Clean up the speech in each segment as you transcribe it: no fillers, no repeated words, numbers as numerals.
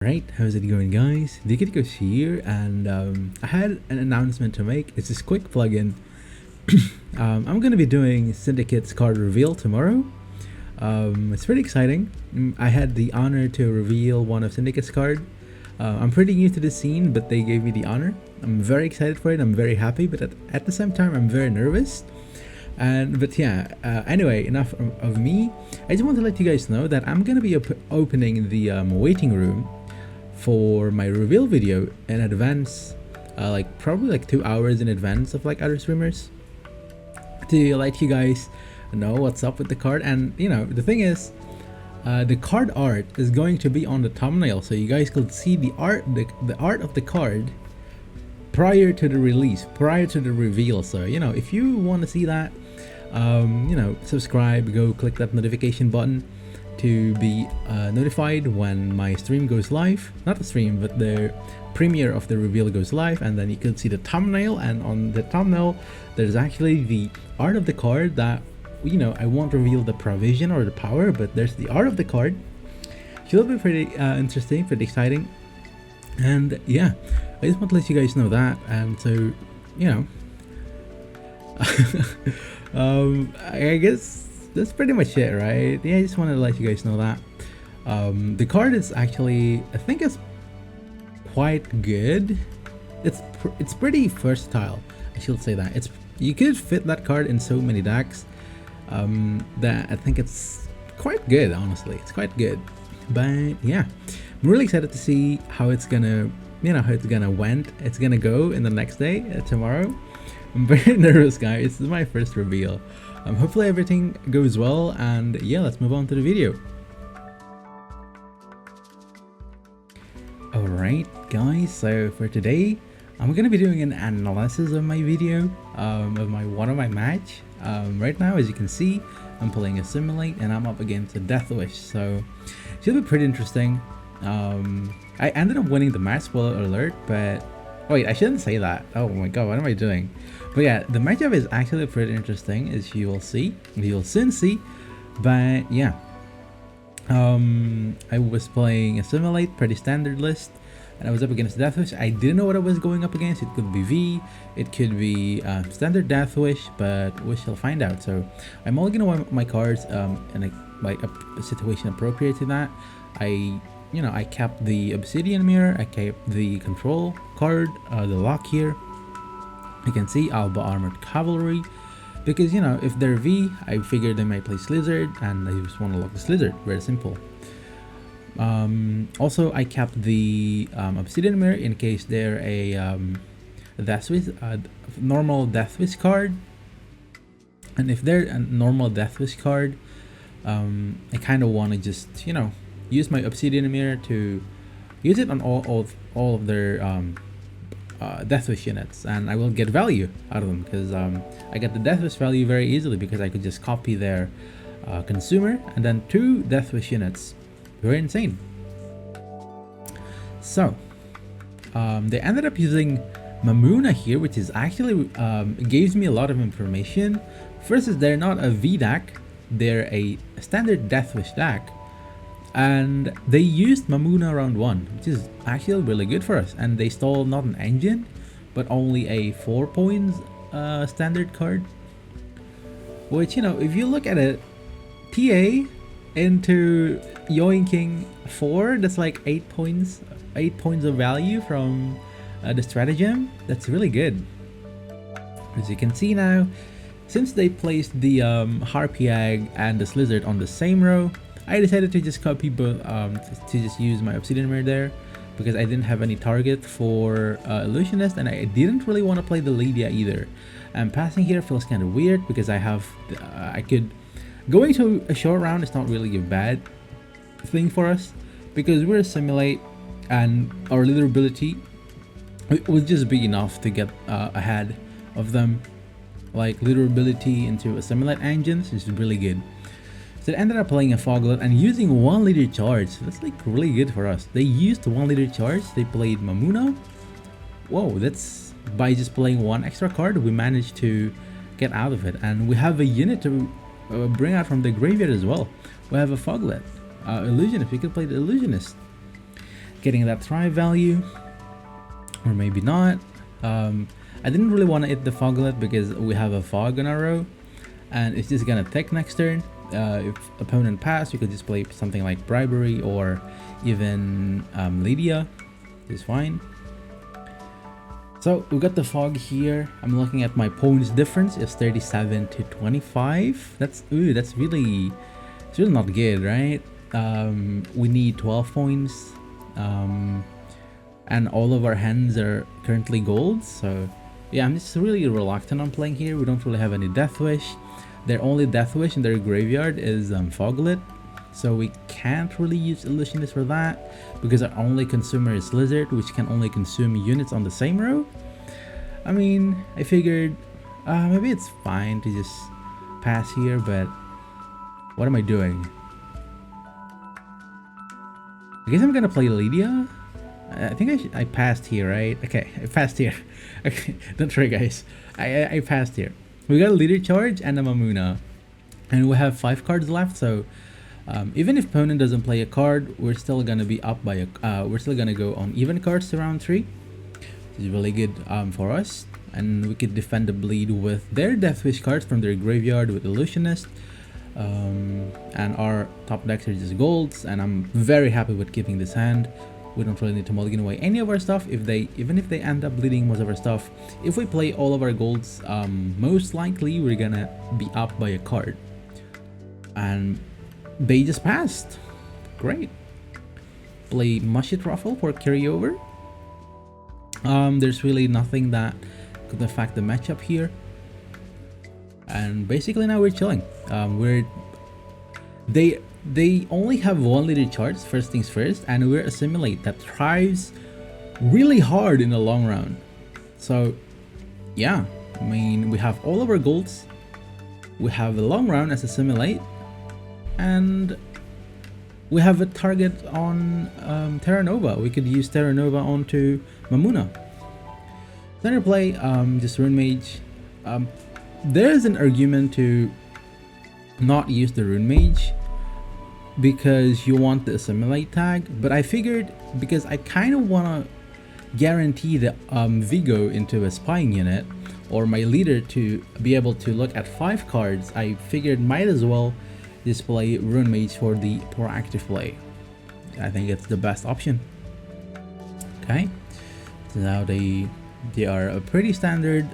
Right, how's it going, guys? Deekadiko here, and I had an announcement to make. It's this quick plugin. I'm gonna be doing Syndicate's card reveal tomorrow. It's pretty exciting. I had the honor to reveal one of Syndicate's card. I'm pretty new to the scene, but they gave me the honor. I'm very excited for it. I'm very happy, but at the same time, I'm very nervous. Anyway, enough of me. I just want to let you guys know that I'm gonna be opening the waiting room for my reveal video in advance, probably 2 hours in advance of other streamers, to let you guys know what's up with the card. And the thing is, the card art is going to be on the thumbnail, so you guys could see the art of the card prior to the release, prior to the reveal. So if you want to see that, subscribe, go click that notification button to be notified when my stream goes live. Not the stream, but the premiere of the reveal goes live, and then you can see the thumbnail, and on the thumbnail there's actually the art of the card that I won't reveal the provision or the power, but there's the art of the card. Should be pretty interesting, pretty exciting. And yeah, I just want to let you guys know that. And so I guess that's pretty much it, right? Yeah, I just wanted to let you guys know that the card is actually, I think it's quite good. It's pretty versatile, I should say that. You could fit that card in so many decks that I think it's quite good. Honestly, it's quite good. But yeah, I'm really excited to see how it's gonna it's gonna go in the next day, tomorrow. I'm very nervous, guys. This is my first reveal. Hopefully everything goes well, and yeah, let's move on to the video. Alright guys, so for today I'm gonna be doing an analysis of my video, of one of my match. Right now, as you can see, I'm playing a Simulate and I'm up against a Death Wish, so it should be pretty interesting. I ended up winning the match, spoiler alert, but wait, I shouldn't say that. Oh my god, what am I doing? But yeah, the matchup is actually pretty interesting, as you will see. You'll soon see. But yeah, I was playing a Simulate, pretty standard list, and I was up against Deathwish. I didn't know what I was going up against. It could be V, it could be standard Deathwish, but we shall find out. So I'm only gonna want my cards in a situation appropriate to that. I kept the Obsidian Mirror, I kept the control card, the lock here. You can see Alba Armored Cavalry, because if they're V, I figured they might play Slizzard, and I just want to lock the Slizzard. Very simple. Also, I kept the Obsidian Mirror in case they're a normal Deathwish card, and if they're a normal Deathwish card, I kind of want to just use my Obsidian Mirror to use it on all of their Deathwish units, and I will get value out of them, because I get the Deathwish value very easily, because I could just copy their consumer and then 2 Deathwish units. Very insane. So they ended up using Mamuna here, which is actually gives me a lot of information. First is they're not a V deck, they're a standard Deathwish deck, and they used Mamuna round 1, which is actually really good for us. And they stole not an engine, but only a 4 points standard card, which if you look at it, PA into yoinking 4, that's like 8 points of value from the stratagem. That's really good. As you can see now, since they placed the Harpiag and the Slizzard on the same row, I decided to just copy both, to just use my Obsidian Mirror there, because I didn't have any target for Illusionist, and I didn't really want to play the Lydia either. And passing here feels kind of weird, because going to a short round is not really a bad thing for us, because we're a Simulate, and our leader ability would just be enough to get ahead of them. Like leader ability into a Simulate engines is really good. So they ended up playing a Foglet and using 1 liter charge. That's really good for us. They used 1 liter charge. They played Mamuna. Whoa, that's by just playing 1 extra card, we managed to get out of it. And we have a unit to bring out from the graveyard as well. We have a Foglet, Illusionist. We could play the Illusionist. getting that thrive value, or maybe not. I didn't really want to hit the foglet because we have a fog on our row, and it's just gonna take next turn. If opponent pass, you could just play something like bribery or even Lydia. Is fine. So we got the fog here. I'm looking at my points difference is 37 to 25. That's really, it's really not good, right? We need 12 points, and all of our hands are currently gold. So yeah, I'm just really reluctant on playing here. We don't really have any Death Wish. Their only Death Wish in their graveyard is Foglet, so we can't really use Illusionist for that because our only consumer is Lizard, which can only consume units on the same row. I mean, I figured maybe it's fine to just pass here, but what am I doing? I guess I'm gonna play Lydia. I think I passed here, right? Okay, I passed here. Okay, don't worry guys. I passed here. We got a Leader Charge and a Mamuna, and we have 5 cards left, so even if opponent doesn't play a card, we're still gonna be up by we're still gonna go on even cards to round 3, which is really good for us, and we could defend the bleed with their Death Wish cards from their graveyard with Illusionist, and our top decks are just golds, and I'm very happy with keeping this hand. We don't really need to mulligan away any of our stuff. Even if they end up bleeding most of our stuff, if we play all of our golds, most likely we're gonna be up by a card. And they just passed. Great. Play Mushit Ruffle for carryover. There's really nothing that could affect the matchup here. And basically now we're chilling. They only have 1 Leader Charge, first things first, and we're Assimilate that thrives really hard in the long run. So yeah, I mean, we have all of our golds, we have the long run as Assimilate, and we have a target on Terra Nova. We could use Terra Nova onto Mamuna. Center play, just Rune Mage. There's an argument to not use the Rune Mage because you want the Assimilate tag, but I figured because I kind of want to guarantee the Vigo into a spying unit, or my leader to be able to look at 5 cards, I figured might as well just play Rune Mage for the proactive play. I think it's the best option. Okay, so now they are a pretty standard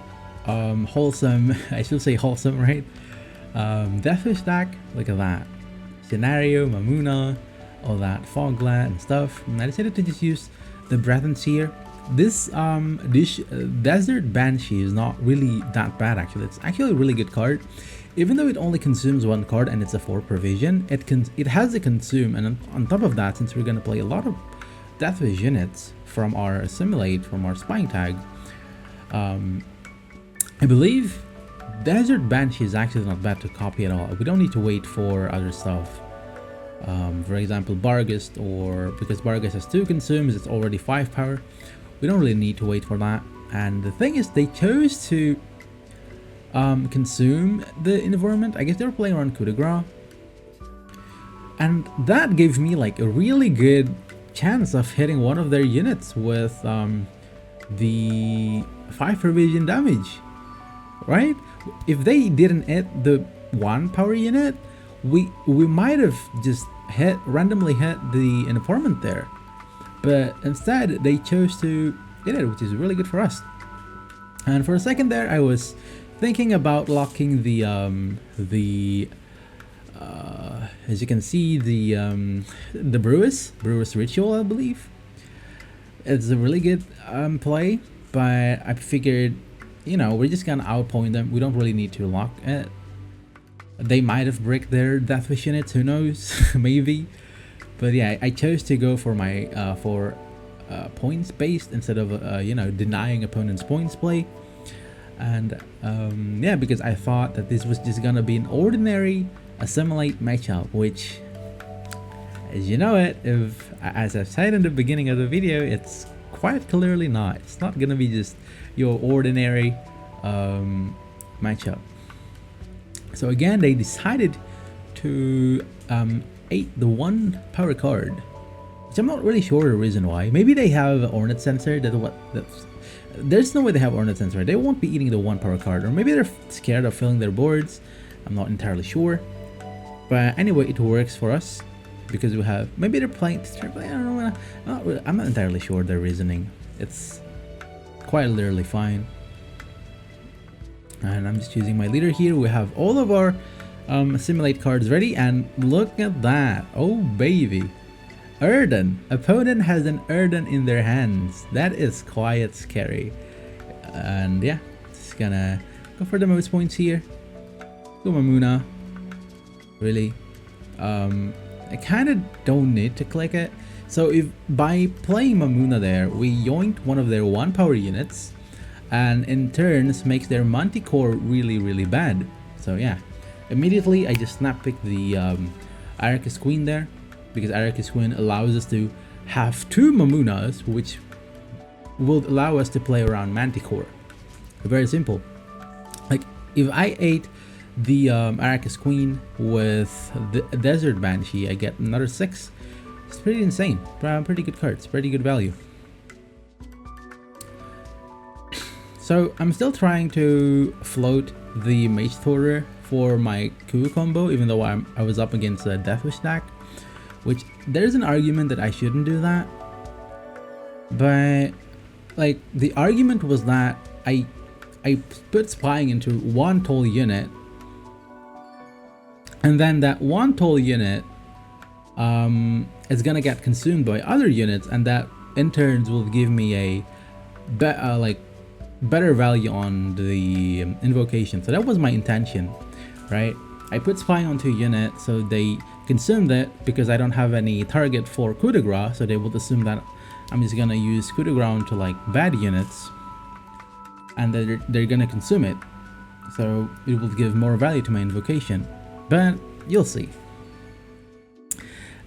wholesome, I should say wholesome, right? Death Wish deck. Look at that. Scenario, Mamuna, all that Foglat and stuff. And I decided to just use the Breath and Seer. This Desert Banshee is not really that bad actually. It's actually a really good card. Even though it only consumes 1 card and it's a 4 provision, it has a consume, and on top of that, since we're gonna play a lot of Death Wish units from our Assimilate, from our spying tag, I believe Desert Banshee is actually not bad to copy at all. We don't need to wait for other stuff. For example, Barghest, or because Barghest has 2 consumes, it's already 5 power. We don't really need to wait for that. And the thing is, they chose to consume the environment. I guess they were playing around coup de grace, and that gave me like a really good chance of hitting one of their units with the 5 provision damage, right? If they didn't hit the 1 power unit, we might have just randomly hit the informant there, but instead they chose to hit it, which is really good for us. And for a second there, I was thinking about locking the as you can see, the Brewis Ritual, I believe. It's a really good play, but I figured, you know, we're just gonna outpoint them. We don't really need to lock it. They might have bricked their Death Wish units, who knows? Maybe. But yeah, I chose to go for my points based instead of you know, denying opponents points play. And yeah, because I thought that this was just gonna be an ordinary Assimilate matchup, which, as you know it, if, as I've said in the beginning of the video, it's quite clearly not. It's not gonna be just your ordinary matchup. So again, they decided to 8 the 1 power card, which I'm not really sure the reason why. Maybe they have an Ornate Sensor. There's no way they have Ornate Sensor. They won't be eating the 1 power card, or maybe they're scared of filling their boards. I'm not entirely sure. But anyway, it works for us because we have, maybe they're playing, I don't know, I'm not entirely sure their reasoning. It's quite literally fine. And I'm just choosing my leader here. We have all of our simulate cards ready, and look at that. Oh baby, Erden. Opponent has an Erden in their hands. That is quite scary. And yeah, just gonna go for the most points here. Go Mamuna. Really, I kind of don't need to click it. So if by playing Mamuna there, we yoinked one of their 1 power units, and in turns makes their Manticore really bad. So yeah, immediately I just snap pick the Arrakis Queen there, because Arrakis Queen allows us to have 2 Mamunas, which will allow us to play around Manticore. Very simple. Like if I ate the Arrakis Queen with the Desert Banshee, I get another 6. It's pretty insane. Pretty good cards, pretty good value. So I'm still trying to float the Mage Thorder for my Coup combo, even though I was up against a Deathwish deck, which there's an argument that I shouldn't do that. But like the argument was that I put spying into 1 toll unit, and then that 1 toll unit is gonna get consumed by other units, and that in turns will give me a better value on the invocation. So that was my intention, right? I put spying onto a unit so they consumed it because I don't have any target for coup de grace, so they will assume that I'm just gonna use coup de grace onto like bad units, and they're gonna consume it, so it will give more value to my invocation. But you'll see.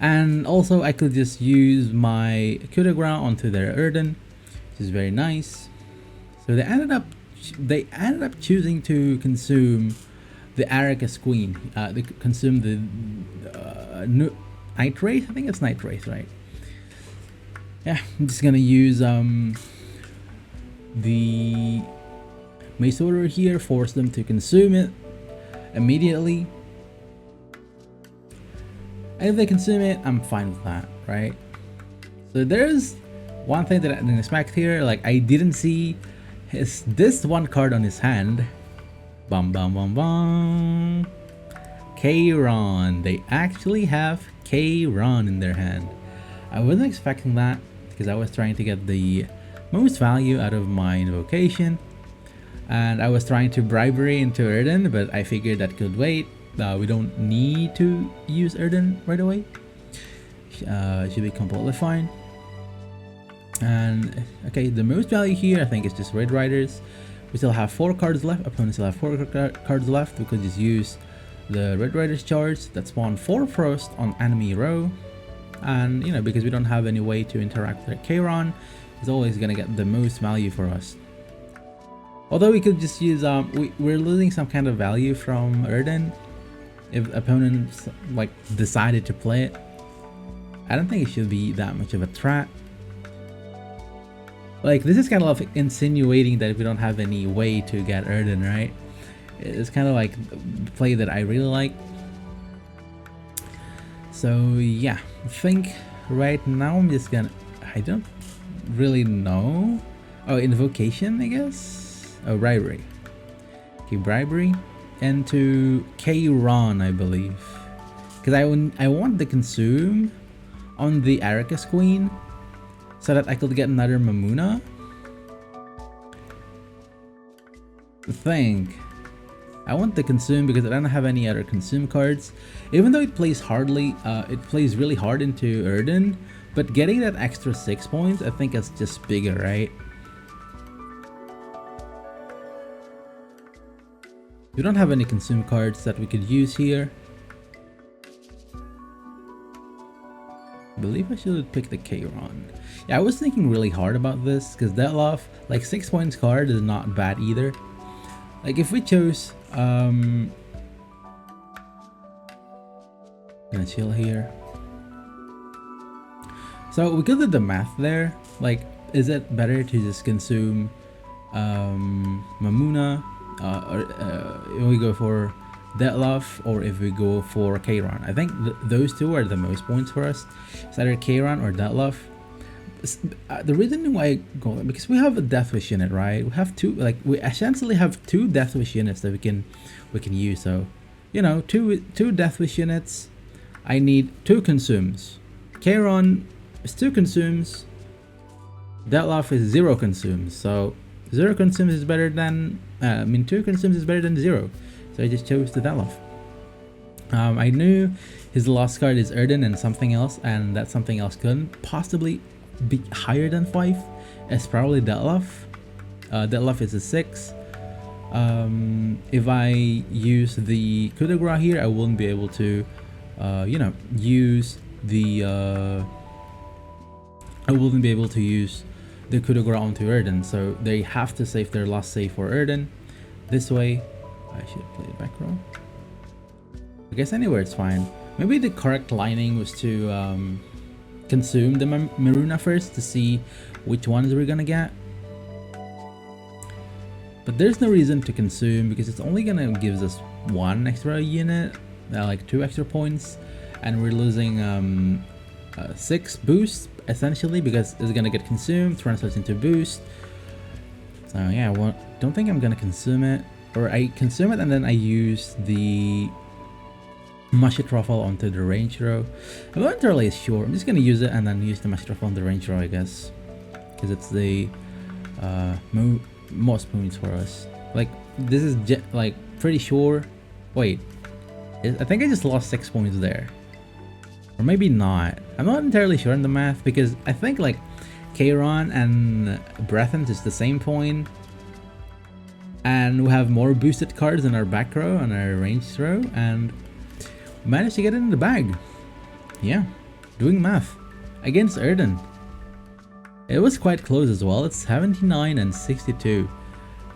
And also I could just use my coup de grace onto their Erden, which is very nice. So they ended up choosing to consume the Arrakis Queen. They consumed the Night Wraith. I think it's Night Wraith, right? Yeah, I'm just gonna use the Mace Order here, force them to consume it immediately. And if they consume it, I'm fine with that, right? So there's one thing that I didn't expect here. Like I didn't see this 1 card on his hand. Bum bum bum bum. Kayron. They actually have Kayron in their hand. I wasn't expecting that because I was trying to get the most value out of my invocation, and I was trying to bribery into Erden, but I figured that could wait. We don't need to use Erden right away. Should be completely fine. And okay, the most value here I think is just Red Riders. We still have 4 cards left. Opponents still have 4 cards left. We could just use the Red Riders charge that spawn 4 Frost on enemy row. And you know, because we don't have any way to interact with Kayron, it's always gonna get the most value for us. Although we could just use we're losing some kind of value from Erden if opponents like decided to play it. I don't think it should be that much of a threat. Like this is kind of like insinuating that if we don't have any way to get Erden, right? It's kind of like the play that I really like. So yeah, I think right now I'm just gonna, I don't really know. Oh, invocation, I guess. Oh, bribery. Okay, bribery into Kayron, I believe, because I want the consume on the Arrakis Queen so that I could get another Mamuna. I think I want the consume because I don't have any other consume cards. Even though it plays hardly, it plays really hard into Erden, but getting that extra 6 points, I think is just bigger, right? We don't have any consume cards that we could use here. I believe I should pick the Kayron. Yeah, I was thinking really hard about this because Detloff, like 6 points card is not bad either. Like if we chose, gonna chill here. So we could do the math there. Like, is it better to just consume Mamuna, or if we go for Detlef, or if we go for Kayron? I think those two are the most points for us. It's either Kayron or Detlef. The reason why I go because we have a Death Wish unit, right? We have two, like we essentially have two Death Wish units that we can use. So, you know, two Death Wish units. I need 2 consumes. Kayron is 2 consumes. Detlef is 0 consumes. So 0 consumes is better than 2 consumes is better than 0. So I just chose the Detlef. I knew his last card is Erden and something else, and that something else couldn't possibly be higher than 5. It's probably Detlef. Detlef is a 6. If I use the coup de grace here, I wouldn't be able to use the coup de grace onto Erden, so they have to save their last save for Erden. This way, I should play it back row. I guess anywhere it's fine. Maybe the correct lining was to consume the Maruna first to see which ones we're gonna get. But there's no reason to consume because it's only gonna give us 1 extra unit, like 2 extra points, and we're losing 6 boost essentially because it's gonna get consumed, translates into boost. So yeah, don't think I'm gonna consume it, or I consume it and then I use the Musket Ruffle onto the range row. I'm not entirely sure. I'm just gonna use it and then use the Musket Ruffle on the range row, I guess, because it's the most points for us. Like this is like pretty sure. Wait, I think I just lost 6 points there, or maybe not. I'm not entirely sure in the math because I think like Kayron and Breathens is the same point, and we have more boosted cards in our back row and our range row, and managed to get it in the bag. Yeah, doing math against Erden. It was quite close as well. It's 79 and 62.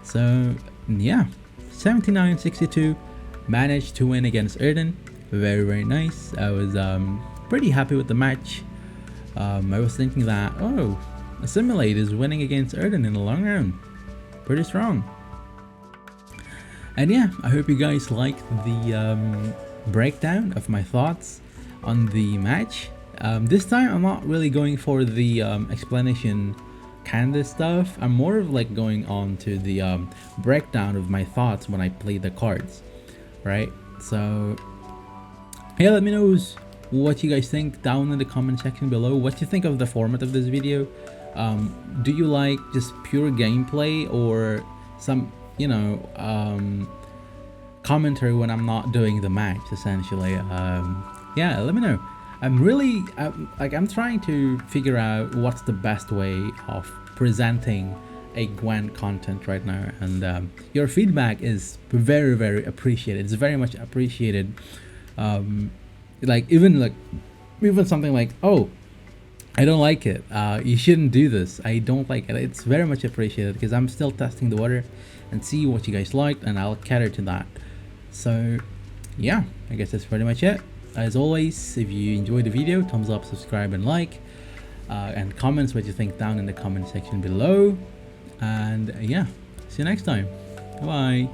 So yeah, 79-62. Managed to win against Erden. Very nice. I was pretty happy with the match. I was thinking that, oh, Assimilate is winning against Erden in the long run. Pretty strong. And yeah, I hope you guys liked the breakdown of my thoughts on the match. This time I'm not really going for the explanation kind of stuff. I'm more of like going on to the breakdown of my thoughts when I play the cards, right? So yeah, let me know what you guys think down in the comment section below. What you think of the format of this video. Do you like just pure gameplay or some commentary when I'm not doing the match, essentially? Yeah, let me know. I'm trying to figure out what's the best way of presenting a Gwent content right now, and your feedback is very appreciated. It's very much appreciated. Like even something like, oh, I don't like it, you shouldn't do this, I don't like it. It's very much appreciated because I'm still testing the water and see what you guys liked, and I'll cater to that. So yeah, I guess that's pretty much it. As always, if you enjoyed the video, thumbs up, subscribe, and like, and comments what you think down in the comment section below. And yeah, see you next time. Bye.